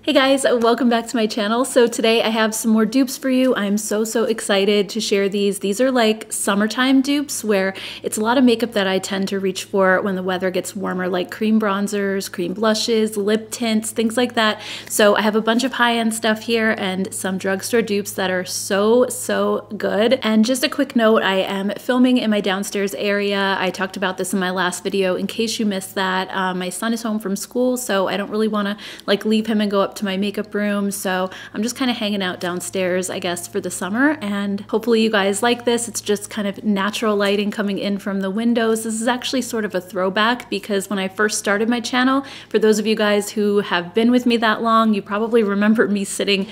Hey guys, welcome back to my channel. So today I have some more dupes for you. I'm so excited to share these. These are like summertime dupes where it's a lot of makeup that I tend to reach for when the weather gets warmer, like cream bronzers, cream blushes, lip tints, things like that. So I have a bunch of high-end stuff here and some drugstore dupes that are so good. And just a quick note, I am filming in my downstairs area. I talked about this in my last video. In case you missed that, my son is home from school, so I don't really want to like leave him and go up to my makeup room, so I'm just kind of hanging out downstairs, I guess, for the summer, and hopefully you guys like this. It's just kind of natural lighting coming in from the windows. This is actually sort of a throwback because when I first started my channel, for those of you guys who have been with me that long, you probably remember me sitting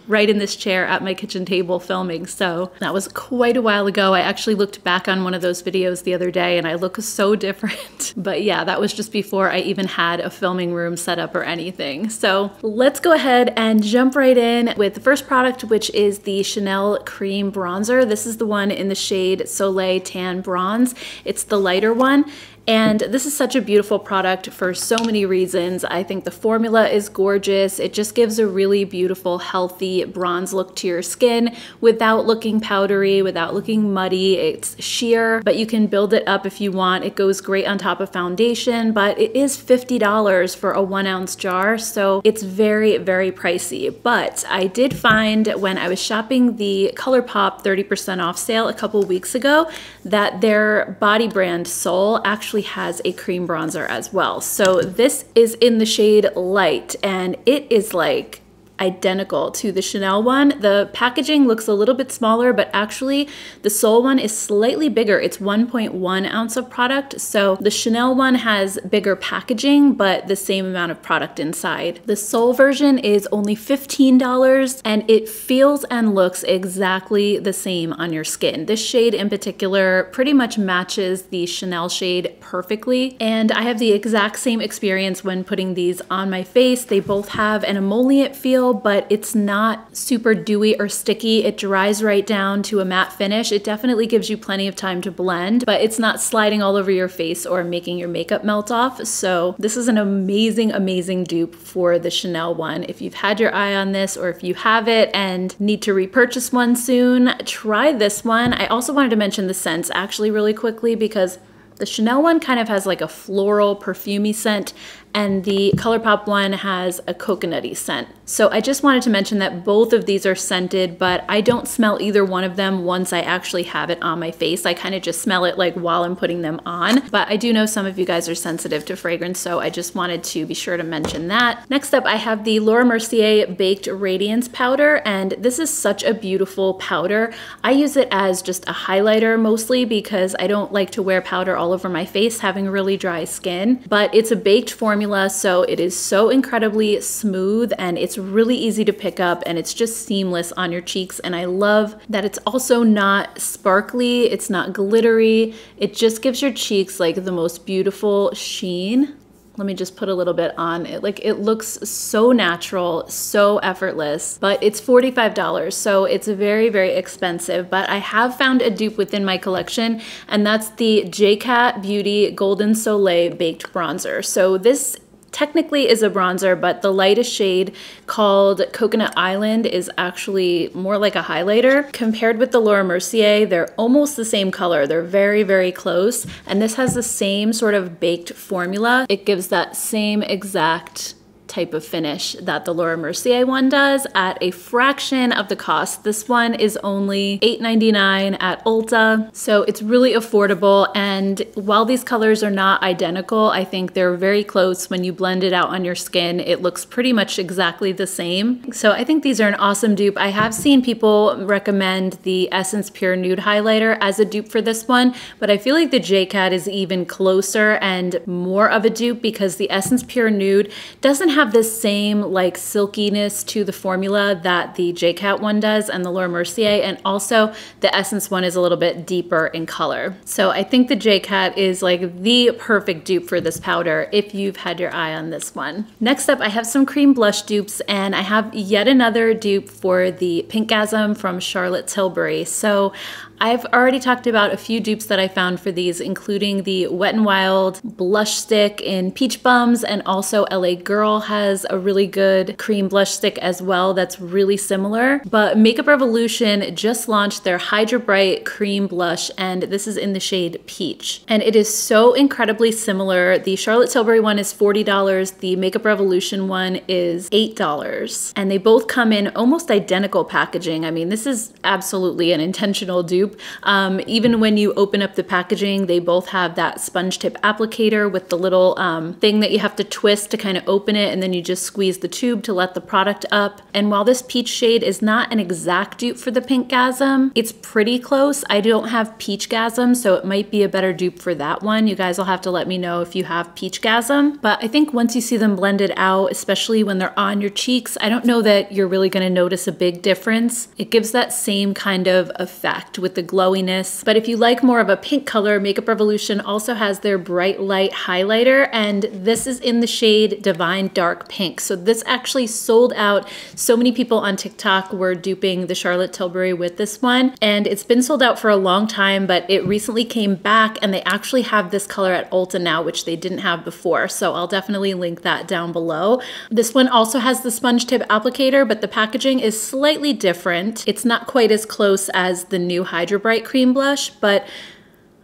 right in this chair at my kitchen table filming. So that was quite a while ago. I actually looked back on one of those videos the other day and I look so different. But yeah, that was just before I even had a filming room set up or anything. So let's go ahead and jump right in with the first product, which is the Chanel Cream Bronzer. This is the one in the shade Soleil Tan Bronze. It's the lighter one. And this is such a beautiful product for so many reasons. I think the formula is gorgeous. It just gives a really beautiful, healthy bronze look to your skin without looking powdery, without looking muddy. It's sheer, but you can build it up if you want. It goes great on top of foundation, but it is $50 for a 1 ounce jar, so it's very pricey. But I did find when I was shopping the ColourPop 30% off sale a couple weeks ago that their body brand Sol actually has a cream bronzer as well. So this is in the shade Light and it is like identical to the Chanel one. The packaging looks a little bit smaller, but actually the Sol one is slightly bigger. It's 1.1 ounce of product. So the Chanel one has bigger packaging, but the same amount of product inside. The Sol version is only $15 and it feels and looks exactly the same on your skin. This shade in particular pretty much matches the Chanel shade perfectly. And I have the exact same experience when putting these on my face. They both have an emollient feel, but it's not super dewy or sticky. It dries right down to a matte finish. It definitely gives you plenty of time to blend, but it's not sliding all over your face or making your makeup melt off. So this is an amazing dupe for the Chanel one. If you've had your eye on this, or if you have it and need to repurchase one soon, try this one. I also wanted to mention the scents actually really quickly because the Chanel one kind of has like a floral perfumey scent and the ColourPop one has a coconutty scent. So I just wanted to mention that both of these are scented, but I don't smell either one of them once I actually have it on my face. I kind of just smell it like while I'm putting them on. But I do know some of you guys are sensitive to fragrance, so I just wanted to be sure to mention that. Next up, I have the Laura Mercier Baked Radiance Powder, and this is such a beautiful powder. I use it as just a highlighter mostly because I don't like to wear powder all over my face, having really dry skin. But it's a baked formula, so it is so incredibly smooth and it's really easy to pick up and it's just seamless on your cheeks. And I love that it's also not sparkly, it's not glittery. It just gives your cheeks like the most beautiful sheen. Let me just put a little bit on it. Like, it looks so natural, so effortless, but it's $45, so it's very expensive. But I have found a dupe within my collection, and that's the JCat Beauty Golden Soleil Baked Bronzer. So this technically is a bronzer, but the lightest shade called Coconut Island is actually more like a highlighter. Compared with the Laura Mercier, they're almost the same color. They're very close. And this has the same sort of baked formula. It gives that same exact type of finish that the Laura Mercier one does at a fraction of the cost. This one is only $8.99 at Ulta, so it's really affordable. And while these colors are not identical, I think they're very close. When you blend it out on your skin, it looks pretty much exactly the same. So I think these are an awesome dupe. I have seen people recommend the Essence Pure Nude highlighter as a dupe for this one, but I feel like the JCat is even closer and more of a dupe because the Essence Pure Nude doesn't have the same like silkiness to the formula that the JCat one does and the Laura Mercier, and also the Essence one is a little bit deeper in color. So I think the JCat is like the perfect dupe for this powder if you've had your eye on this one. Next up, I have some cream blush dupes, and I have yet another dupe for the Pinkgasm from Charlotte Tilbury. So I've already talked about a few dupes that I found for these, including the Wet n Wild blush stick in Peach Bums, and also LA Girl has a really good cream blush stick as well that's really similar. But Makeup Revolution just launched their Hydra Bright cream blush, and this is in the shade Peach. And it is so incredibly similar. The Charlotte Tilbury one is $40, the Makeup Revolution one is $8. And they both come in almost identical packaging. I mean, this is absolutely an intentional dupe. Even when you open up the packaging, they both have that sponge tip applicator with the little thing that you have to twist to kind of open it, and then you just squeeze the tube to let the product up. And while this peach shade is not an exact dupe for the Pinkgasm, it's pretty close. I don't have Peachgasm, so it might be a better dupe for that one. You guys will have to let me know if you have Peachgasm. But I think once you see them blended out, especially when they're on your cheeks, I don't know that you're really going to notice a big difference. It gives that same kind of effect with the glowiness. But if you like more of a pink color, Makeup Revolution also has their Bright Light highlighter, and this is in the shade Divine Dark Pink. So this actually sold out. So many people on TikTok were duping the Charlotte Tilbury with this one, and it's been sold out for a long time, but it recently came back, and they actually have this color at Ulta now, which they didn't have before. So I'll definitely link that down below. This one also has the sponge tip applicator, but the packaging is slightly different. It's not quite as close as the new Hydra Bright cream blush, but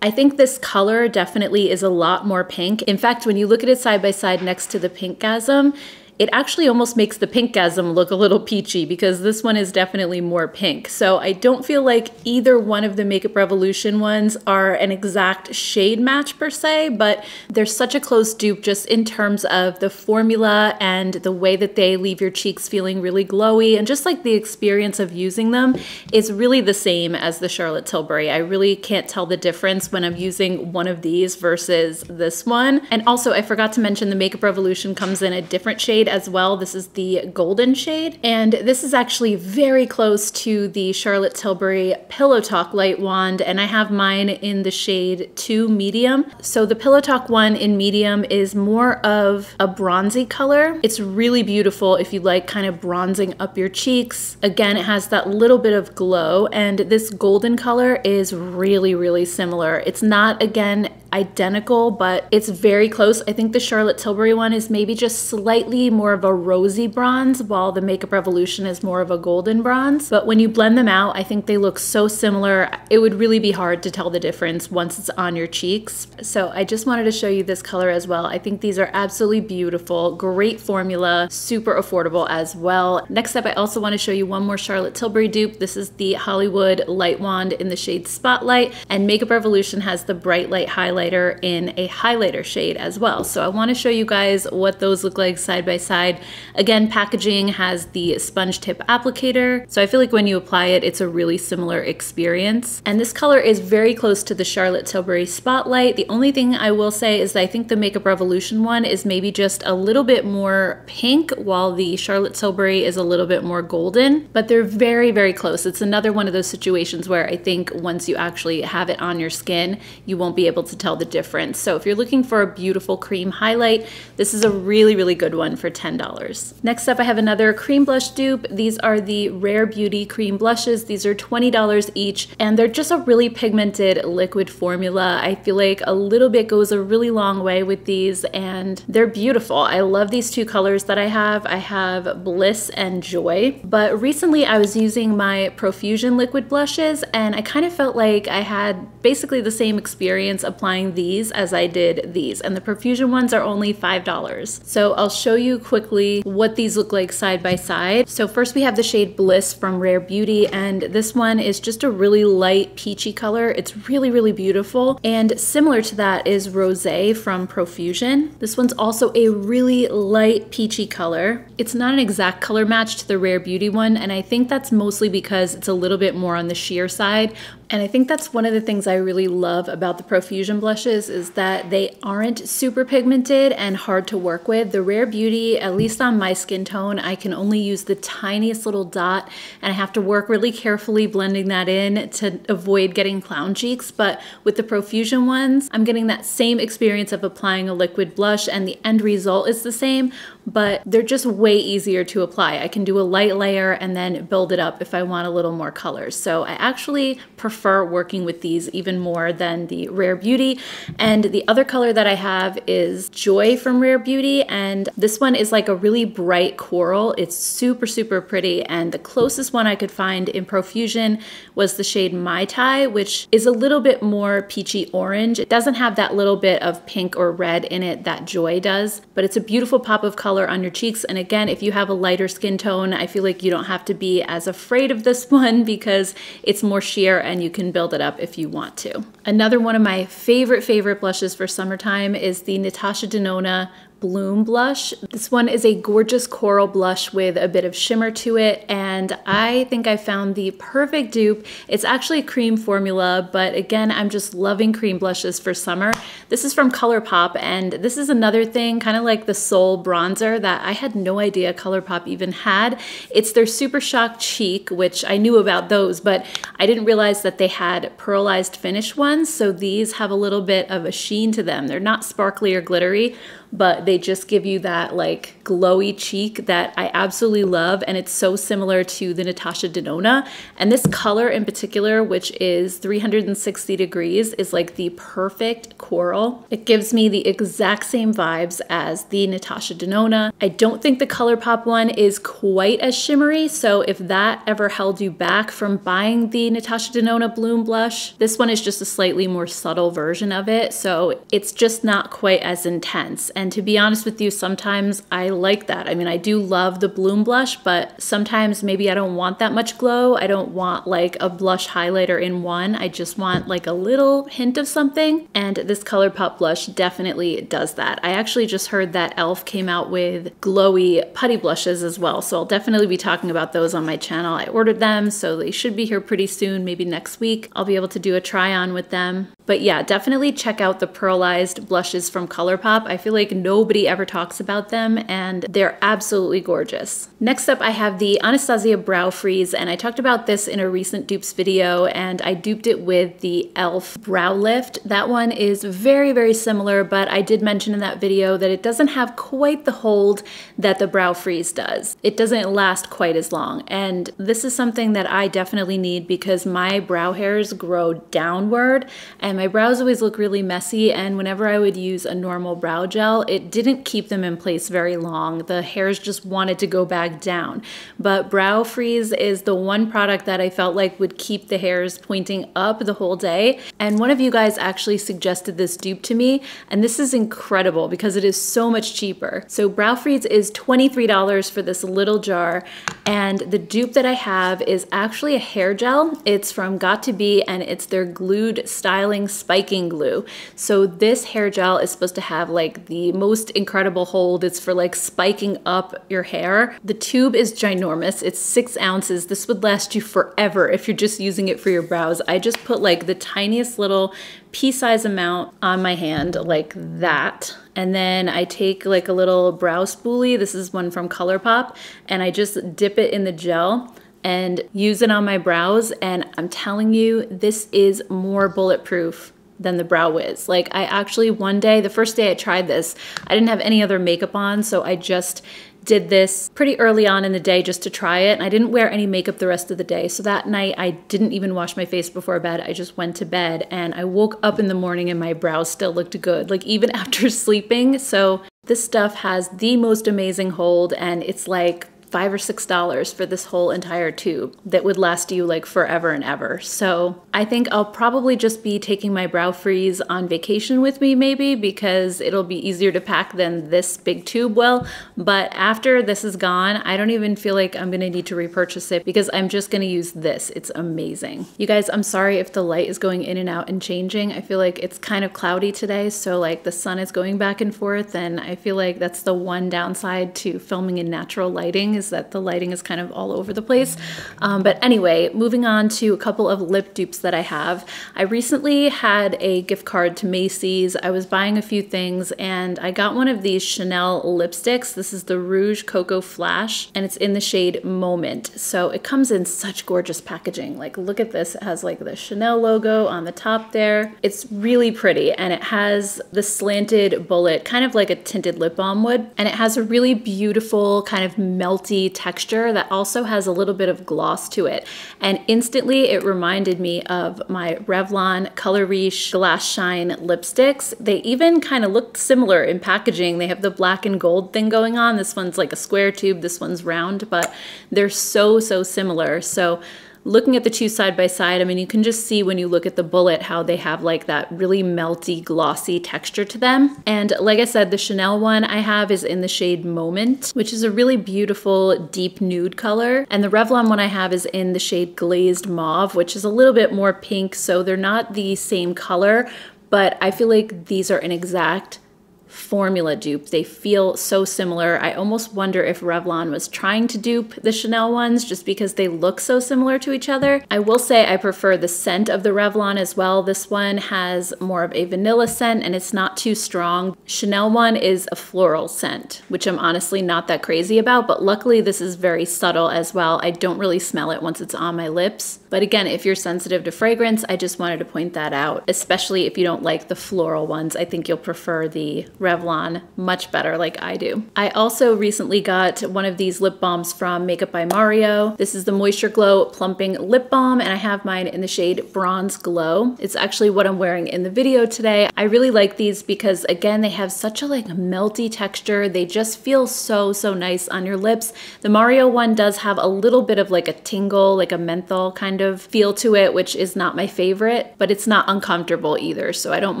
I think this color definitely is a lot more pink. In fact, when you look at it side by side next to the Pinkgasm, it actually almost makes the Pinkgasm look a little peachy, because this one is definitely more pink. So I don't feel like either one of the Makeup Revolution ones are an exact shade match per se, but they're such a close dupe just in terms of the formula and the way that they leave your cheeks feeling really glowy, and just like the experience of using them is really the same as the Charlotte Tilbury. I really can't tell the difference when I'm using one of these versus this one. And also, I forgot to mention the Makeup Revolution comes in a different shade as well. This is the golden shade, and this is actually very close to the Charlotte Tilbury Pillow Talk Light Wand, and I have mine in the shade 2 medium. So the Pillow Talk one in medium is more of a bronzy color. It's really beautiful if you like kind of bronzing up your cheeks. Again, it has that little bit of glow, and this golden color is really, really similar. It's not, again, identical, but it's very close. I think the Charlotte Tilbury one is maybe just slightly more of a rosy bronze, while the Makeup Revolution is more of a golden bronze. But when you blend them out, I think they look so similar. It would really be hard to tell the difference once it's on your cheeks. So I just wanted to show you this color as well. I think these are absolutely beautiful, great formula, super affordable as well. Next up, I also want to show you one more Charlotte Tilbury dupe. This is the Hollywood Light Wand in the shade Spotlight, and Makeup Revolution has the Bright Light highlighter in a highlighter shade as well. So I want to show you guys what those look like side by side. Again, packaging has the sponge tip applicator, so I feel like when you apply it, it's a really similar experience. And this color is very close to the Charlotte Tilbury Spotlight. The only thing I will say is that I think the Makeup Revolution one is maybe just a little bit more pink, while the Charlotte Tilbury is a little bit more golden, but they're very, very close. It's another one of those situations where I think once you actually have it on your skin, you won't be able to tell the difference. So if you're looking for a beautiful cream highlight, this is a really, really good one for $10. Next up, I have another cream blush dupe. These are the Rare Beauty cream blushes. These are $20 each, and they're just a really pigmented liquid formula. I feel like a little bit goes a really long way with these, and they're beautiful. I love these two colors that I have. I have Bliss and Joy, but recently I was using my Profusion liquid blushes, and I kind of felt like I had basically the same experience applying these as I did these, and the Profusion ones are only $5. So I'll show you quickly what these look like side by side. So first we have the shade Bliss from Rare Beauty, and this one is just a really light peachy color. It's really, really beautiful, and similar to that is Rosé from Profusion. This one's also a really light peachy color. It's not an exact color match to the Rare Beauty one, and I think that's mostly because it's a little bit more on the sheer side. And I think that's one of the things I really love about the Profusion blushes is that they aren't super pigmented and hard to work with. The Rare Beauty, at least on my skin tone, I can only use the tiniest little dot, and I have to work really carefully blending that in to avoid getting clown cheeks. But with the Profusion ones, I'm getting that same experience of applying a liquid blush, and the end result is the same, but they're just way easier to apply. I can do a light layer and then build it up if I want a little more colors. So I actually prefer working with these even more than the Rare Beauty. And the other color that I have is Joy from Rare Beauty, and this one is like a really bright coral. It's super, super pretty, and the closest one I could find in Profusion was the shade Mai Tai, which is a little bit more peachy orange. It doesn't have that little bit of pink or red in it that Joy does, but it's a beautiful pop of color on your cheeks. And again, if you have a lighter skin tone, I feel like you don't have to be as afraid of this one because it's more sheer and you can build it up if you want to. Another one of my favorite blushes for summertime is the Natasha Denona Bloom blush. This one is a gorgeous coral blush with a bit of shimmer to it, and I think I found the perfect dupe. It's actually a cream formula, but again, I'm just loving cream blushes for summer. This is from ColourPop, and this is another thing, kind of like the Soul bronzer that I had no idea ColourPop even had. It's their Super Shock Cheek, which I knew about those, but I didn't realize that they had pearlized finish ones, so these have a little bit of a sheen to them. They're not sparkly or glittery, but they just give you that like glowy cheek that I absolutely love, and it's so similar to the Natasha Denona. And this color in particular, which is 360 degrees, is like the perfect coral. It gives me the exact same vibes as the Natasha Denona. I don't think the ColourPop one is quite as shimmery, so if that ever held you back from buying the Natasha Denona Bloom blush, this one is just a slightly more subtle version of it, so it's just not quite as intense. And to be honest with you, sometimes I like that. I mean, I do love the Bloom blush, but sometimes maybe I don't want that much glow. I don't want like a blush highlighter in one. I just want like a little hint of something. And this ColourPop blush definitely does that. I actually just heard that e.l.f. came out with glowy putty blushes as well. So I'll definitely be talking about those on my channel. I ordered them, so they should be here pretty soon, maybe next week. I'll be able to do a try on with them. But yeah, definitely check out the pearlized blushes from ColourPop. I feel like nobody ever talks about them, and they're absolutely gorgeous. Next up, I have the Anastasia Brow Freeze, and I talked about this in a recent dupes video, and I duped it with the e.l.f. Brow Lift. That one is very similar, but I did mention in that video that it doesn't have quite the hold that the Brow Freeze does. It doesn't last quite as long, and this is something that I definitely need because my brow hairs grow downward, and my brows always look really messy, and whenever I would use a normal brow gel, it didn't keep them in place very long. The hairs just wanted to go back down. But Brow Freeze is the one product that I felt like would keep the hairs pointing up the whole day. And one of you guys actually suggested this dupe to me, and this is incredible because it is so much cheaper. So Brow Freeze is $23 for this little jar, and the dupe that I have is actually a hair gel. It's from Got2b, and it's their glued styling spiking glue. So this hair gel is supposed to have like the most incredible hold. It's for like spiking up your hair. The tube is ginormous. It's 6 ounces. This would last you forever if you're just using it for your brows. I just put like the tiniest little pea-size amount on my hand like that. And then I take like a little brow spoolie. This is one from ColourPop, and I just dip it in the gel and use it on my brows, and I'm telling you, this is more bulletproof than the Brow Wiz. Like, I actually one day, the first day I tried this, I didn't have any other makeup on, so I just did this pretty early on in the day just to try it, and I didn't wear any makeup the rest of the day. So that night I didn't even wash my face before bed. I just went to bed, and I woke up in the morning and my brows still looked good, like even after sleeping. So this stuff has the most amazing hold, and it's like $5 or $6 for this whole entire tube that would last you like forever and ever. So I think I'll probably just be taking my Brow Freeze on vacation with me maybe, because it'll be easier to pack than this big tube will. But after this is gone, I don't even feel like I'm gonna need to repurchase it because I'm just gonna use this. It's amazing. You guys, I'm sorry if the light is going in and out and changing. I feel like it's kind of cloudy today, so like the sun is going back and forth, and I feel like that's the one downside to filming in natural lighting, is that the lighting is kind of all over the place. But anyway, moving on to a couple of lip dupes that I have. I recently had a gift card to Macy's. I was buying a few things and I got one of these Chanel lipsticks. This is the Rouge Cocoa Flash and it's in the shade Moment. So it comes in such gorgeous packaging. Like, look at this. It has like the Chanel logo on the top there. It's really pretty and it has the slanted bullet, kind of like a tinted lip balm would. And it has a really beautiful kind of melty texture that also has a little bit of gloss to it. And instantly it reminded me of my Revlon Color Riche Glass Shine lipsticks. They even kind of look similar in packaging. They have the black and gold thing going on. This one's like a square tube, this one's round, but they're so similar. So looking at the two side by side, I mean, you can just see when you look at the bullet how they have like that really melty, glossy texture to them. And like I said, the Chanel one I have is in the shade Moment, which is a really beautiful deep nude color. And the Revlon one I have is in the shade Glazed Mauve, which is a little bit more pink. So they're not the same color, but I feel like these are an exact formula dupe. They feel so similar. I almost wonder if Revlon was trying to dupe the Chanel ones just because they look so similar to each other. I will say I prefer the scent of the Revlon as well. This one has more of a vanilla scent and it's not too strong. Chanel one is a floral scent, which I'm honestly not that crazy about, but luckily this is very subtle as well. I don't really smell it once it's on my lips. But again, if you're sensitive to fragrance, I just wanted to point that out, especially if you don't like the floral ones. I think you'll prefer the Revlon much better like I do. I also recently got one of these lip balms from Makeup by Mario. This is the Moisture Glow Plumping Lip Balm and I have mine in the shade Bronze Glow. It's actually what I'm wearing in the video today. I really like these because again, they have such a like melty texture. They just feel so nice on your lips. The Mario one does have a little bit of like a tingle, like a menthol kind of feel to it, which is not my favorite, but it's not uncomfortable either. So I don't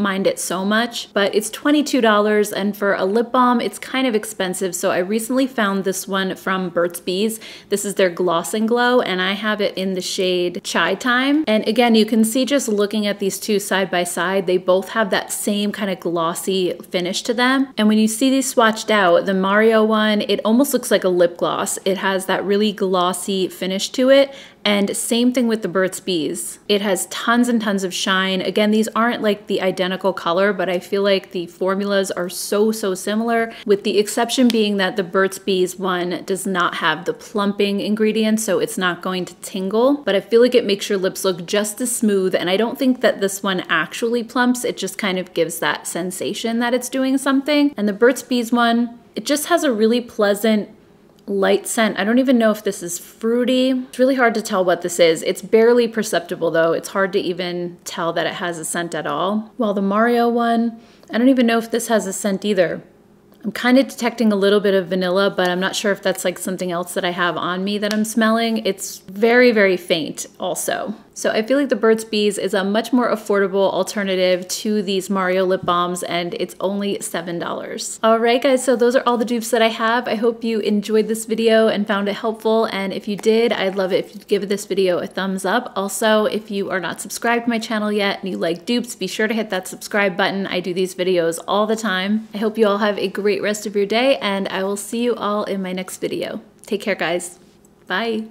mind it so much, but it's $22 and for a lip balm, it's kind of expensive. So I recently found this one from Burt's Bees. This is their Gloss and Glow and I have it in the shade Chai Time. And again, you can see just looking at these two side by side, they both have that same kind of glossy finish to them. And when you see these swatched out, the Mario one, it almost looks like a lip gloss. It has that really glossy finish to it. And same thing with the Burt's Bees. It has tons and tons of shine. Again, these aren't like the identical color, but I feel like the formulas are so similar, with the exception being that the Burt's Bees one does not have the plumping ingredients, so it's not going to tingle, but I feel like it makes your lips look just as smooth, and I don't think that this one actually plumps. It just kind of gives that sensation that it's doing something. And the Burt's Bees one, it just has a really pleasant light scent. I don't even know if this is fruity. It's really hard to tell what this is. It's barely perceptible though. It's hard to even tell that it has a scent at all. While the Mario one, I don't even know if this has a scent either. I'm kind of detecting a little bit of vanilla, but I'm not sure if that's like something else that I have on me that I'm smelling. It's very faint also. So I feel like the Burt's Bees is a much more affordable alternative to these Mario lip balms and it's only $7. All right guys, so those are all the dupes that I have. I hope you enjoyed this video and found it helpful. And if you did, I'd love it if you'd give this video a thumbs up. Also, if you are not subscribed to my channel yet and you like dupes, be sure to hit that subscribe button. I do these videos all the time. I hope you all have a great rest of your day and I will see you all in my next video. Take care guys. Bye.